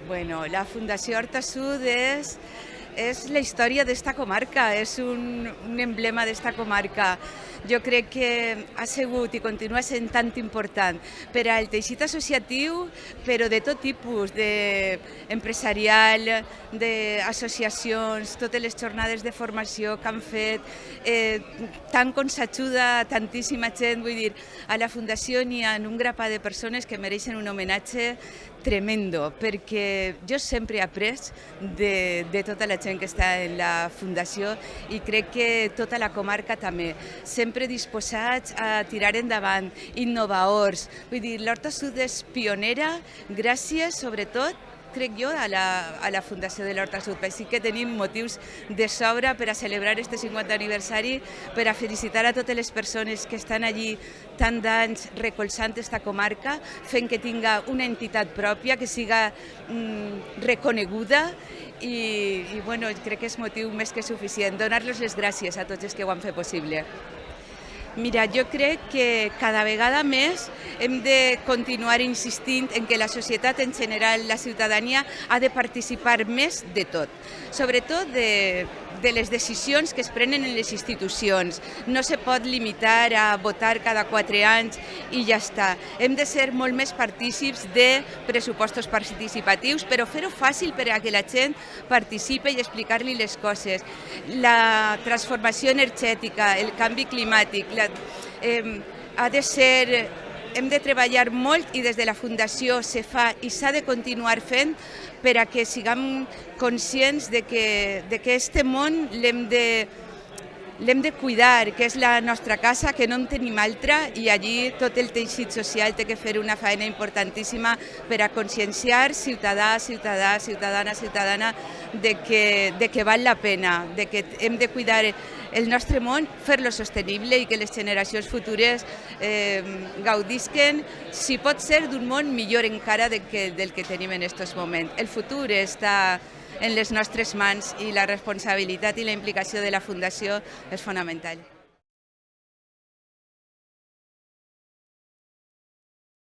Bueno, la Fundació Horta Sud és la història d'esta comarca, és un emblema d'esta comarca. Jo crec que ha sigut i continua sent tan important per al teixit associatiu, però de tot tipus, empresarial, d'associacions, totes les jornades de formació que han fet, tant com s'ajuda tantíssima gent, vull dir, a la Fundació n'hi ha un grapat de persones que mereixen un homenatge tremendo, perquè jo sempre he après de tota la gent que està en la Fundació i crec que tota la comarca també, sempre disposats a tirar endavant, innovadors. Vull dir, l'Horta Sud és pionera gràcies, sobretot, crec jo, a la Fundació de l'Horta Sud. Així que tenim motius de sobra per a celebrar este 50 aniversari, per a felicitar a totes les persones que estan allí tant d'anys recolzant esta comarca, fent que tinga una entitat pròpia, que siga reconeguda i bueno, crec que és motiu més que suficient. Donar-los les gràcies a tots els que ho han fet possible. Mira, jo crec que cada vegada més hem de continuar insistint en que la societat en general, la ciutadania, ha de participar més de tot, sobretot de les decisions que es prenen en les institucions. No se pot limitar a votar cada 4 anys i ja està. Hem de ser molt més partícips de pressupostos participatius, però fer-ho fàcil per a que la gent participi i explicar-li les coses. La transformació energètica, el canvi climàtic, hem de treballar molt i des de la Fundació se fa i s'ha de continuar fent per a que siguem conscients de que este món l'hem de cuidar, que és la nostra casa, que no en tenim altra, i allí tot el teixit social té que fer una feina importantíssima per a conscienciar ciutadà, ciutadana, de que val la pena, de que hem de cuidar el nostre món, fer-lo sostenible i que les generacions futures gaudisquen, si pot ser, d'un món millor encara del que tenim en aquests moments. El futur està en les nostres mans i la responsabilitat i la implicació de la Fundació és fonamental.